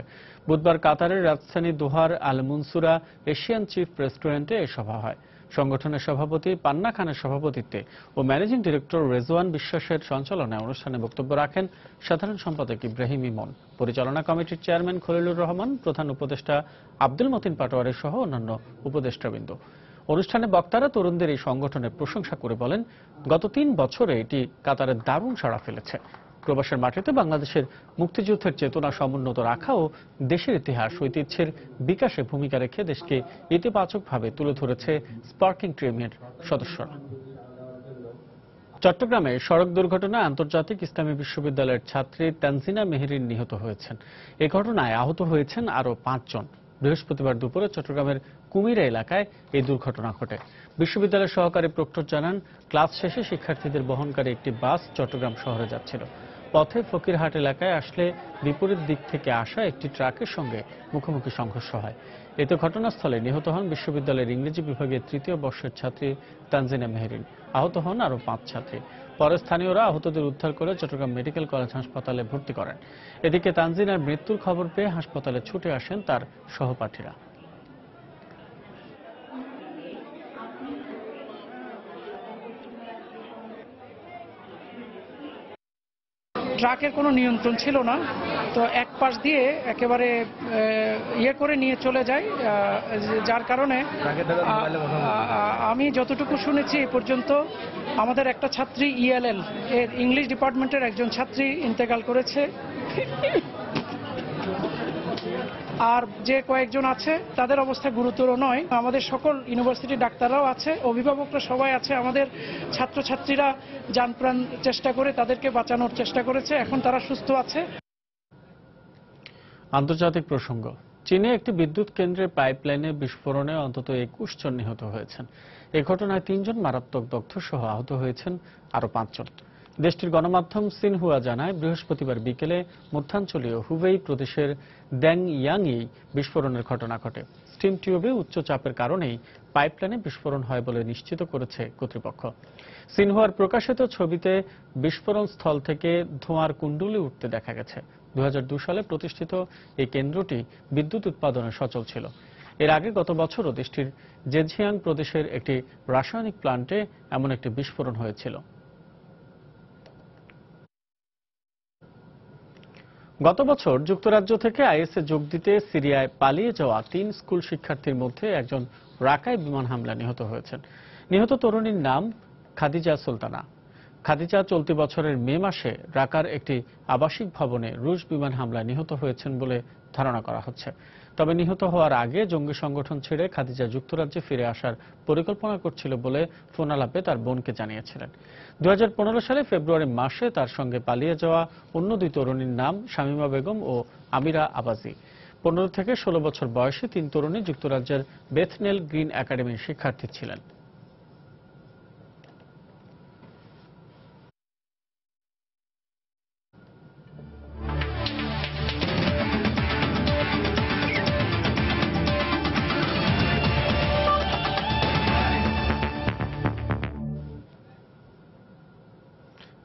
Speaker 1: বুধবার কাতারের রাজধানী দোহার আল মুনসুরা এশিয়ান চিফ রেস্টুরেন্টে এই সভা হয়। সংগঠনের সভাপতি পান্না খানের সভাপতিত্বে ও ম্যানেজিং ডিরেক্টর রেজওয়ান বিশ্বাসের সঞ্চালনায় অনুষ্ঠানে বক্তব্য রাখেন সাধারণ সম্পাদক ইব্রাহিম ইমন, পরিচালনা কমিটির চেয়ারম্যান খলিলুর রহমান, প্রধান উপদেষ্টা আব্দুল মতিন পাটোয়ারি সহ অন্যান্য উপদেষ্টাবৃন্দ। অনুষ্ঠানে বক্তারা তরুণদের এই সংগঠনের প্রশংসা করে বলেন, গত 3 বছরে এটি কাতারের দারুণ সাড়া ফেলেছে। প্রবাসের মাটিতে বাংলাদেশের মুক্তিযুদ্ধের চেতনা সমুন্নত রাখা ও দেশের ইতিহাস ঐতিহ্যের বিকাশে ভূমিকা রেখে দেশকে ইতিবাচকভাবে তুলে ধরেছে স্পার্কিং ড্রিমের সদস্যরা। চট্টগ্রামে সড়ক দুর্ঘটনায় আন্তর্জাতিক ইসলামী বিশ্ববিদ্যালয়ের ছাত্রী তানজিনা মেহেরিন নিহত হয়েছেন। এ ঘটনায় আহত হয়েছেন আরও 5 জন। বৃহস্পতিবার দুপুরে চট্টগ্রামের কুমিরা এলাকায় এই দুর্ঘটনা ঘটে। বিশ্ববিদ্যালয়ের সহকারী প্রক্টর জানান, ক্লাস শেষে শিক্ষার্থীদের বহনকারী একটি বাস চট্টগ্রাম শহরে যাচ্ছিল। পথে ফকিরহাট এলাকায় আসলে বিপরীত দিক থেকে আসা একটি ট্রাকের সঙ্গে মুখোমুখি সংঘর্ষ হয়। এতে ঘটনাস্থলে নিহত হন বিশ্ববিদ্যালয়ের ইংরেজি বিভাগের 3য় বর্ষের ছাত্রী তানজিনা মেহেরিন। আহত হন আরও 5 ছাত্রী। পরে স্থানীয়রা আহতদের উদ্ধার করে চট্টগ্রাম মেডিকেল কলেজ হাসপাতালে ভর্তি করেন। এদিকে তানজিনার মৃত্যুর খবর পেয়ে হাসপাতালে ছুটে আসেন তার সহপাঠীরা।
Speaker 8: ট্রাকের কোনো নিয়ন্ত্রণ ছিল না, তো এক পাশ দিয়ে একেবারে করে নিয়ে চলে যায়, যার কারণে আমি যতটুকু শুনেছি এ পর্যন্ত আমাদের একটা ছাত্রী ইএলএল এর ইংলিশ ডিপার্টমেন্টের একজন ছাত্রী ইন্তেকাল করেছে, আর যে কয়েকজন আছে তাদের অবস্থা গুরুতর নয়। আমাদের সকল ইউনিভার্সিটির ডাক্তাররাও আছে, অভিভাবকরা সবাই আছে। আমাদের ছাত্রছাত্রীরা জানপ্রাণ চেষ্টা করে তাদেরকে বাঁচানোর চেষ্টা করেছে, এখন তারা সুস্থ আছে।
Speaker 1: আন্তর্জাতিক প্রসঙ্গ, চীনে একটি বিদ্যুৎ কেন্দ্রের পাইপলাইনে বিস্ফোরণে অন্তত 21 জন নিহত হয়েছেন। এ ঘটনায় 3 জন মারাত্মক দগ্ধ সহ আহত হয়েছেন আরও 5 জন। দেশটির গণমাধ্যম সিনহুয়া জানায়, বৃহস্পতিবার বিকেলে মধ্যাঞ্চলীয় হুবেই প্রদেশের দ্যাংয়াংয়ে বিস্ফোরণের ঘটনা ঘটে। স্টিম টিউবে উচ্চ চাপের কারণেই পাইপলাইনে বিস্ফোরণ হয় বলে নিশ্চিত করেছে কর্তৃপক্ষ। সিনহুয়ার প্রকাশিত ছবিতে বিস্ফোরণ স্থল থেকে ধোঁয়ার কুণ্ডলী উঠতে দেখা গেছে। 2002 সালে প্রতিষ্ঠিত এই কেন্দ্রটি বিদ্যুৎ উৎপাদনে সচল ছিল। এর আগে গত বছরও দেশটির জেজিয়াং প্রদেশের একটি রাসায়নিক প্লান্টে এমন একটি বিস্ফোরণ হয়েছিল। গত বছর যুক্তরাজ্য থেকে আইএসএ যোগ দিতে সিরিয়ায় পালিয়ে যাওয়া 3 স্কুল শিক্ষার্থীর মধ্যে একজন রাকায় বিমান হামলা নিহত হয়েছেন। নিহত তরুণীর নাম খাদিজা সুলতানা। খাদিজা চলতি বছরের মে মাসে রাকার একটি আবাসিক ভবনে রুশ বিমান হামলায় নিহত হয়েছেন বলে ধারণা করা হচ্ছে। তবে নিহত হওয়ার আগে জঙ্গি সংগঠন ছেড়ে খাদিজা যুক্তরাজ্যে ফিরে আসার পরিকল্পনা করছিল বলে ফোন আলাপে তার বোনকে জানিয়েছিলেন। 2015 সালে ফেব্রুয়ারি মাসে তার সঙ্গে পালিয়ে যাওয়া অন্য 2 তরুণীর নাম শামিমা বেগম ও আমিরা আবাজি। 15 থেকে 16 বছর বয়সী 3 তরুণী যুক্তরাজ্যের বেথনেল গ্রিন একাডেমির শিক্ষার্থী ছিলেন।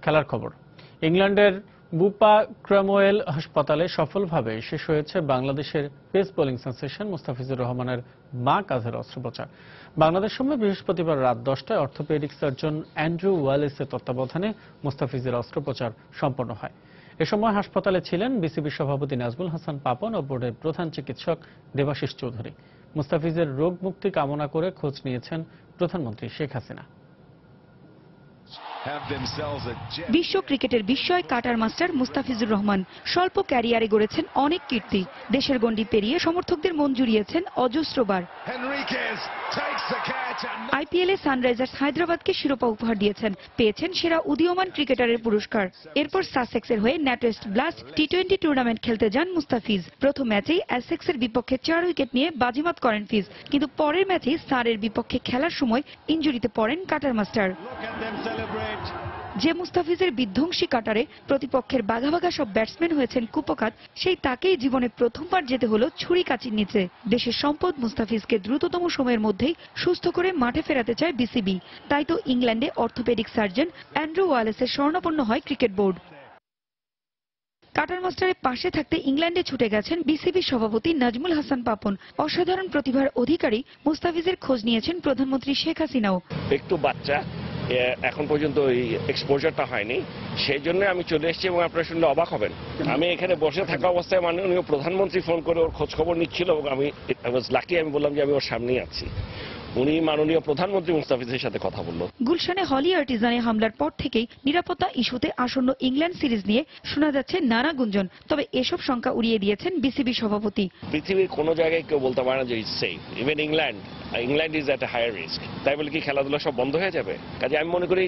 Speaker 1: খেলার খবর, ইংল্যান্ডের বুপা ক্রামওয়েল হাসপাতালে সফলভাবে শেষ হয়েছে বাংলাদেশের পেস বোলিং সেন্সেশন মুস্তাফিজুর রহমানের মা কাঁধের অস্ত্রোপচার। বাংলাদেশ সময় বৃহস্পতিবার রাত 10টায় অর্থোপেডিক সার্জন অ্যান্ড্রু ওয়ালেসের তত্ত্বাবধানে মুস্তাফিজের অস্ত্রোপচার সম্পন্ন হয়। এ সময় হাসপাতালে ছিলেন বিসিবি সভাপতি নাজমুল হাসান পাপন ও বোর্ডের প্রধান চিকিৎসক দেবাশিস চৌধুরী। মুস্তাফিজের রোগ মুক্তি কামনা করে খোঁজ নিয়েছেন প্রধানমন্ত্রী শেখ হাসিনা।
Speaker 9: বিশ্ব ক্রিকেটের বিস্ময় কাটার মাস্টার মুস্তাফিজুর রহমান স্বল্প ক্যারিয়ারে গড়েছেন অনেক কীর্তি। দেশের গণ্ডি পেরিয়ে সমর্থকদের মন জুড়িয়েছেন অজস্রবার। আইপিএলে সানরাইজার্স হায়দ্রাবাদকে শিরোপা উপহার দিয়েছেন, পেয়েছেন সেরা উদীয়মান ক্রিকেটারের পুরস্কার। এরপর সাসেক্সের হয়ে ন্যাটওয়েস্ট ব্লাস্ট টি20 টুর্নামেন্ট খেলতে যান মুস্তাফিজ। প্রথম ম্যাচেই এসেক্সের বিপক্ষে 4 উইকেট নিয়ে বাজিমাত করেন ফিজ, কিন্তু পরের ম্যাচেই সারের বিপক্ষে খেলার সময় ইনজুরিতে পড়েন কাটার মাস্টার। যে মুস্তাফিজের বিধ্বংসী কাটারে প্রতিপক্ষের বাঘা বাঘা সব ব্যাটসম্যান হয়েছেন কুপকাত, সেই তাকেই জীবনে প্রথমবার যেতে হলো ছুরি কাচির নিচে। দেশের সম্পদ মুস্তাফিজকে দ্রুততম সময়ের মধ্যেই সুস্থ করে মাঠে ফেরাতে চায় বিসিবি। তাই তো ইংল্যান্ডে অর্থোপেডিক সার্জন অ্যান্ড্রু ওয়ালেসের শরণাপন্ন হয় ক্রিকেট বোর্ড। কাটার মাস্টারের পাশে থাকতে ইংল্যান্ডে ছুটে গেছেন বিসিবি সভাপতি নাজমুল হাসান পাপন। অসাধারণ প্রতিভার অধিকারী মুস্তাফিজের খোঁজ নিয়েছেন প্রধানমন্ত্রী শেখ হাসিনাও।
Speaker 10: একটু বাচ্চা, এখন পর্যন্ত এই এক্সপোজারটা হয়নি, সেই জন্য আমি চলে এসেছি এবং আপনারা শুনলে অবাক হবেন। আমি এখানে বসে থাকা অবস্থায় মাননীয় প্রধানমন্ত্রী ফোন করে ওর খোঁজ খবর নিচ্ছিল এবং আমি লাকি, আমি বললাম যে আমি ওর সামনেই আছি। উনি মাননীয় প্রধানমন্ত্রী মুস্তাফিজের সাথে কথা বলল।
Speaker 9: গুলশানে হলি আর্টিজানে হামলার পর থেকেই নিরাপত্তা ইস্যুতে আসন্ন ইংল্যান্ড সিরিজ নিয়ে শোনা যাচ্ছে নানা গুঞ্জন। তবে এসব শঙ্কা উড়িয়ে দিয়েছেন বিসিবি সভাপতি।
Speaker 10: পৃথিবীর কোনো জায়গায় কেউ বলতে পারে না যে is safe, even England is at a higher risk. তাই বলে কি খেলাধুলা সব বন্ধ হয়ে যাবে? কাজে আমি মনে করি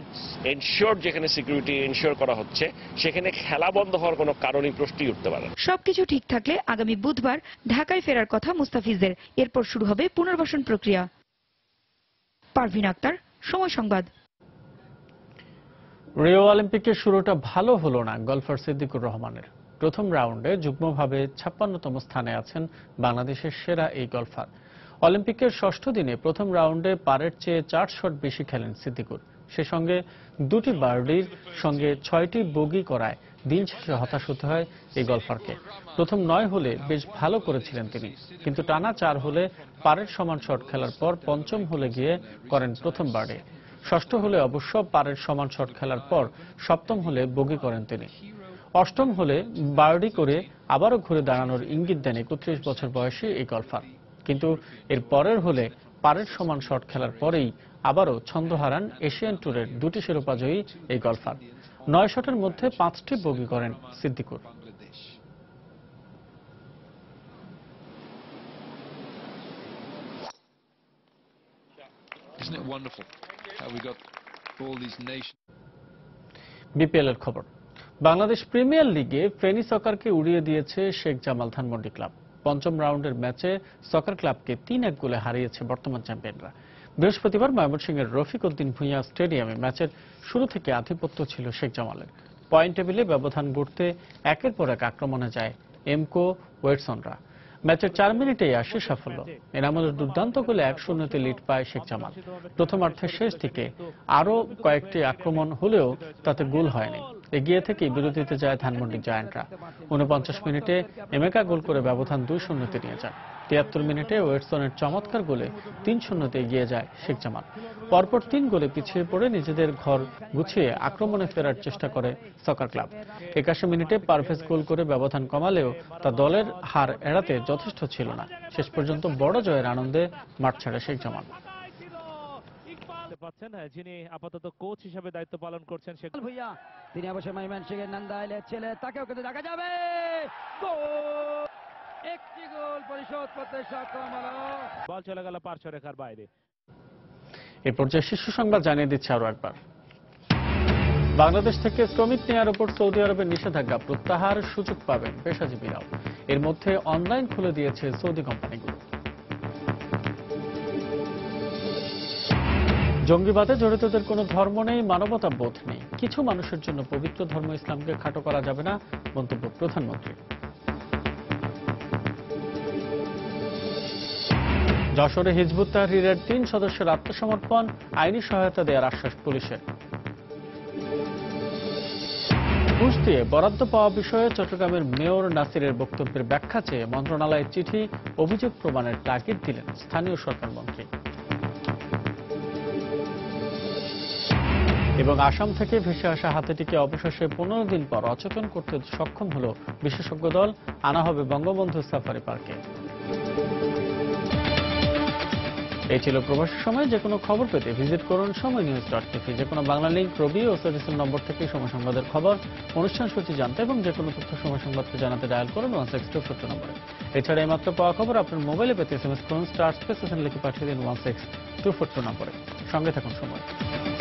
Speaker 10: এনশিওর, যেখানে সিকিউরিটি এনশিওর করা হচ্ছে সেখানে খেলা বন্ধ হওয়ার কোনো কারণই প্রশ্নই উঠতে পারে না।
Speaker 9: সবকিছু ঠিক থাকলে আগামী বুধবার ঢাকায় ফেরার কথা মুস্তাফিজের। এরপর শুরু হবে পুনর্বাসন প্রক্রিয়া। পারভিন আক্তার, সময় সংবাদ।
Speaker 1: রিও অলিম্পিকের শুরুটা ভালো হলো না গলফার সিদ্দিকুর রহমানের। প্রথম রাউন্ডে যুগ্মভাবে 56তম স্থানে আছেন বাংলাদেশের সেরা এই গলফার। অলিম্পিকের ষষ্ঠ দিনে প্রথম রাউন্ডে পারের চেয়ে 4 শট বেশি খেলেন সিদ্দিকুর। সে সঙ্গে 2টি বার্ডির সঙ্গে 6টি বোগি করায় দিন শেষে হতাশ হতে হয় এই গলফারকে। প্রথম 9 হলে বেশ ভালো করেছিলেন তিনি, কিন্তু টানা 4 হলে পারের সমান শট খেলার পর পঞ্চম হলে গিয়ে করেন প্রথম বার্ডি। ষষ্ঠ হলে অবশ্য পারের সমান শট খেলার পর সপ্তম হলে বোগি করেন তিনি। অষ্টম হলে বার্ডি করে আবারও ঘুরে দাঁড়ানোর ইঙ্গিত দেন 31 বছর বয়সী এই গলফার। কিন্তু এর পরের হলে পারের সমান শট খেলার পরেই আবারও ছন্দ হারান এশিয়ান ট্যুরের 2টি শিরোপাজয়ী এই গলফার। 9 শটের মধ্যে 5টি বোগি করেন সিদ্দিকুর। বিপিএল এর খবর। বাংলাদেশ প্রিমিয়ার লিগে ফেনী সকারকে উড়িয়ে দিয়েছে শেখ জামাল ধানমন্ডি ক্লাব। পঞ্চম রাউন্ডের ম্যাচে সকার ক্লাবকে 3-1 গোলে হারিয়েছে বর্তমান চ্যাম্পিয়নরা। বৃহস্পতিবার ময়মনসিংহের রফিক উদ্দিন ভূঁইয়া স্টেডিয়ামে ম্যাচের শুরু থেকে আধিপত্য ছিল শেখ জামালের। পয়েন্ট টেবিলে ব্যবধান গড়তে একের পর এক আক্রমণে যায় এমকো ওয়েটসনরা। ম্যাচের 4 মিনিটেই আসে সাফল্য। এনামুলের দুর্দান্ত গোলে 1-0 লিড পায় শেখ জামাল। প্রথমার্ধের শেষ দিকে আরও কয়েকটি আক্রমণ হলেও তাতে গোল হয়নি। এগিয়ে থেকেই বিরতিতে যায় ধানমন্ডি জায়ান্টরা। 49 মিনিটে এমেকা গোল করে ব্যবধান 2-0 নিয়ে যায়। 73 মিনিটে ওয়েটসনের চমৎকার গোলে 3-0 এগিয়ে যায় শেখ জামাল। পরপর 3 গোলে পিছিয়ে পড়ে নিজেদের ঘর গুছিয়ে আক্রমণে ফেরার চেষ্টা করে সকার ক্লাব। 81 মিনিটে পারভেজ গোল করে ব্যবধান কমালেও তা দলের হার এড়াতে যথেষ্ট ছিল না। শেষ পর্যন্ত বড় জয়ের আনন্দে মাঠ ছাড়ে শেখ জামাল।
Speaker 11: যিনি আপাতত কোচ হিসেবে দায়িত্ব পালন করছেন শেখ ভুইয়া, তিনি অবশ্য ময়মনসিংহের নান্দাইলের ছেলে, তাকেও কিন্তু দেখা যাবে। একটি গোল পরিশোধ করতে সক্ষম হলো, বল চলে গেল পার্শ্ব রেখার বাইরে।
Speaker 1: এই পর্যায়ে শীর্ষ সংবাদ জানিয়ে দিচ্ছে আরো একবার। বাংলাদেশ থেকে শ্রমিক নেওয়ার উপর সৌদি আরবের নিষেধাজ্ঞা প্রত্যাহার, সুযোগ পাবেন পেশাজীবীরাও। এর মধ্যে অনলাইন খুলে দিয়েছে সৌদি কোম্পানিগুলো। জঙ্গিবাদে জড়িতদের কোনো ধর্ম নেই, মানবতা বোধ নেই। কিছু মানুষের জন্য পবিত্র ধর্ম ইসলামকে খাটো করা যাবে না, মন্তব্য প্রধানমন্ত্রী। যশোরে হিজবুত তাহরীরের 3 সদস্যের আত্মসমর্পণ, আইনি সহায়তা দেওয়ার আশ্বাস পুলিশের। ঘুষ দিয়ে বরাদ্দ পাওয়া বিষয়ে চট্টগ্রামের মেয়র নাসিরের বক্তব্যের ব্যাখ্যা চেয়ে মন্ত্রণালয়ের চিঠি, অভিযোগ প্রমাণের তাগিদ দিলেন স্থানীয় সরকার মন্ত্রী। এবং আসাম থেকে ভেসে আসা হাতিটিকে অবশেষে 15 দিন পর অচেতন করতে সক্ষম হল বিশেষজ্ঞ দল। আনা হবে বঙ্গবন্ধু সাফারি পার্কে। এই ছিল প্রবাসী সময়। যে কোনো খবর পেতে ভিজিট করুন সময়নিউজ.টিভি। যে কোনো বাংলা লিংক, রবি ও সার্ভিসের নম্বর থেকে সময় সংবাদের খবর, অনুষ্ঠান সূচি জানতে এবং যে কোনো তথ্য সময় সংবাদকে জানাতে ডায়াল করুন 16242 নম্বরে। এছাড়া এইমাত্র পাওয়া খবর আপনার মোবাইলে পেতে SMS করুন *SPACE লিখে পাঠিয়ে দিন 16242 নম্বরে। সঙ্গে থাকুন সময়।